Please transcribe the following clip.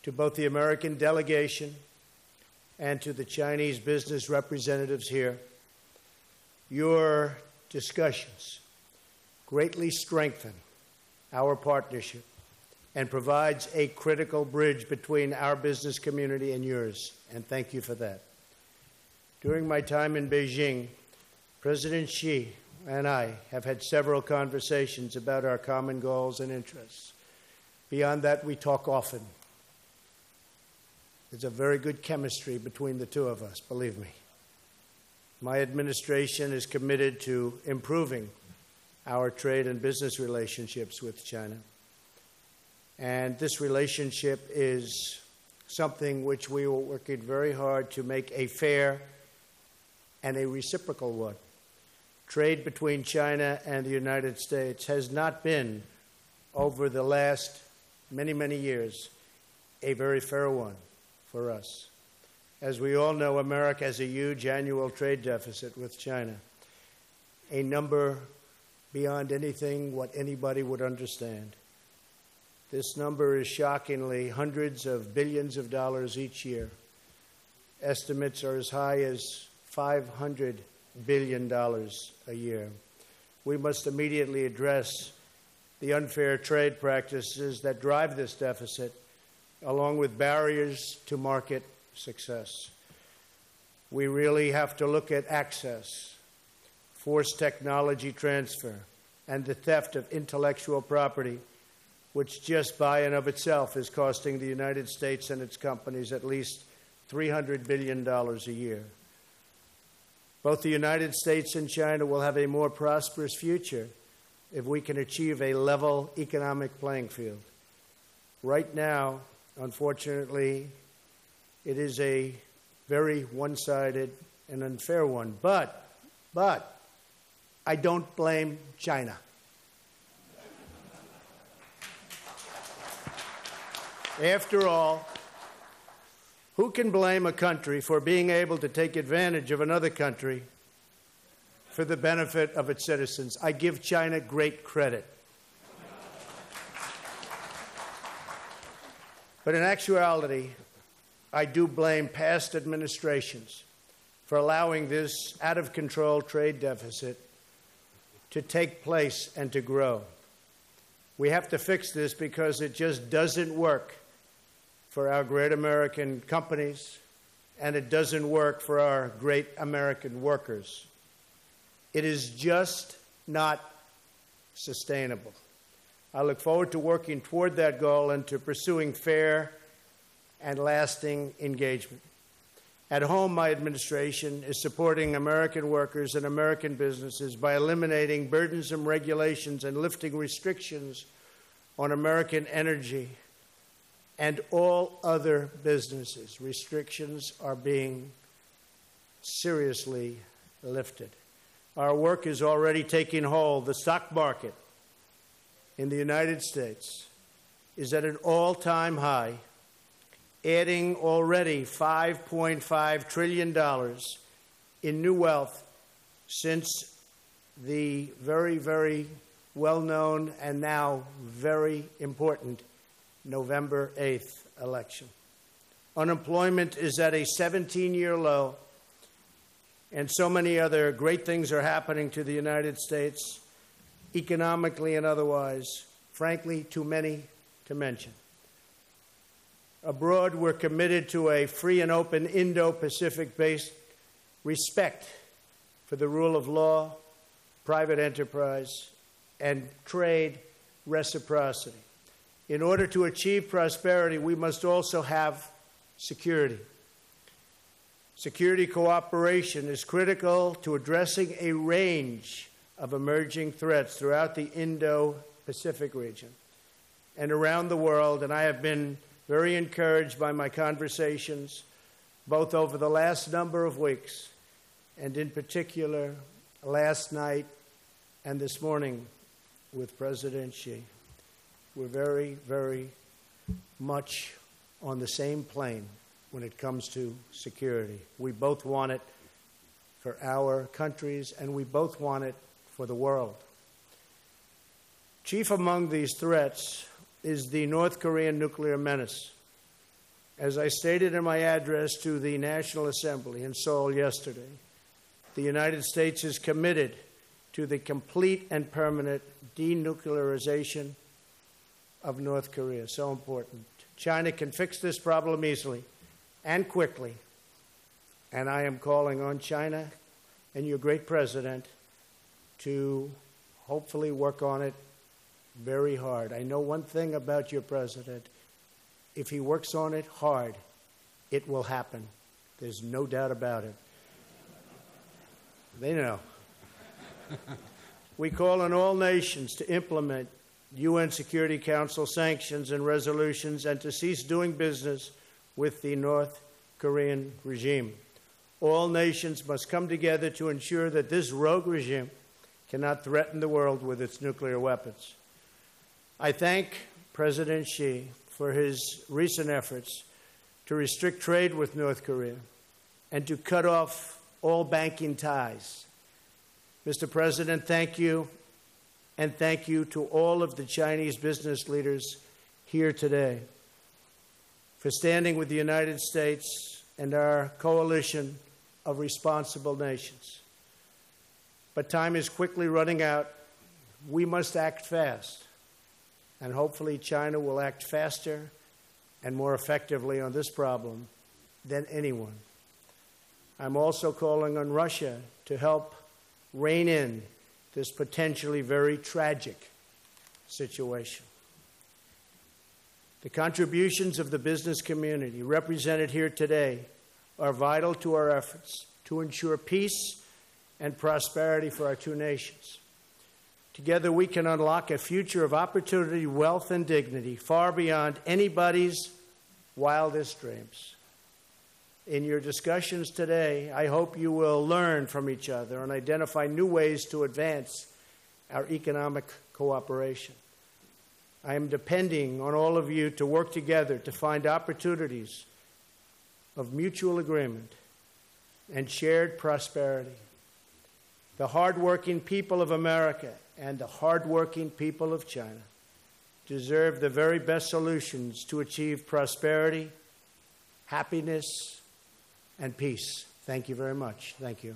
to both the American delegation and to the Chinese business representatives here. Your discussions greatly strengthen our partnership and provides a critical bridge between our business community and yours, and thank you for that. During my time in Beijing, President Xi and I have had several conversations about our common goals and interests. Beyond that, we talk often. There's a very good chemistry between the two of us, believe me. My administration is committed to improving our trade and business relationships with China. And this relationship is something which we are working very hard to make a fair and a reciprocal one. Trade between China and the United States has not been, over the last many, many years, a very fair one for us. As we all know, America has a huge annual trade deficit with China, a number beyond anything what anybody would understand. This number is shockingly hundreds of billions of dollars each year. Estimates are as high as $500 billion a year. We must immediately address the unfair trade practices that drive this deficit, along with barriers to market success. We really have to look at access, forced technology transfer, and the theft of intellectual property, which just by and of itself is costing the United States and its companies at least $300 billion a year. Both the United States and China will have a more prosperous future if we can achieve a level economic playing field. Right now, unfortunately, it is a very one-sided and unfair one. But I don't blame China. After all, who can blame a country for being able to take advantage of another country for the benefit of its citizens? I give China great credit. But in actuality, I do blame past administrations for allowing this out-of-control trade deficit to take place and to grow. We have to fix this because it just doesn't work for our great American companies, and it doesn't work for our great American workers. It is just not sustainable. I look forward to working toward that goal and to pursuing fair and lasting engagement. At home, my administration is supporting American workers and American businesses by eliminating burdensome regulations and lifting restrictions on American energy and all other businesses. Restrictions are being seriously lifted. Our work is already taking hold. The stock market in the United States is at an all-time high, adding already $5.5 trillion in new wealth since the very, very well-known and now very important November 8th election. Unemployment is at a 17-year low, and so many other great things are happening to the United States, economically and otherwise, frankly, too many to mention. Abroad, we're committed to a free and open Indo-Pacific-based respect for the rule of law, private enterprise, and trade reciprocity. In order to achieve prosperity, we must also have security. Security cooperation is critical to addressing a range of emerging threats throughout the Indo-Pacific region and around the world, and I have been very encouraged by my conversations, both over the last number of weeks and in particular last night and this morning with President Xi. We're very, very much on the same plane when it comes to security. We both want it for our countries, and we both want it for the world. Chief among these threats is the North Korean nuclear menace. As I stated in my address to the National Assembly in Seoul yesterday, the United States is committed to the complete and permanent denuclearization of North Korea. So important. China can fix this problem easily and quickly, and I am calling on China and your great president to hopefully work on it very hard. I know one thing about your president. If he works on it hard, it will happen. There's no doubt about it. They know. We call on all nations to implement UN Security Council sanctions and resolutions and to cease doing business with the North Korean regime. All nations must come together to ensure that this rogue regime cannot threaten the world with its nuclear weapons. I thank President Xi for his recent efforts to restrict trade with North Korea and to cut off all banking ties. Mr. President, thank you, and thank you to all of the Chinese business leaders here today for standing with the United States and our coalition of responsible nations. But time is quickly running out. We must act fast, and hopefully China will act faster and more effectively on this problem than anyone. I'm also calling on Russia to help rein in this potentially very tragic situation. The contributions of the business community represented here today are vital to our efforts to ensure peace and prosperity for our two nations. Together we can unlock a future of opportunity, wealth, and dignity far beyond anybody's wildest dreams. In your discussions today, I hope you will learn from each other and identify new ways to advance our economic cooperation. I am depending on all of you to work together to find opportunities of mutual agreement and shared prosperity. The hardworking people of America and the hardworking people of China deserve the very best solutions to achieve prosperity, happiness, and peace. Thank you very much. Thank you.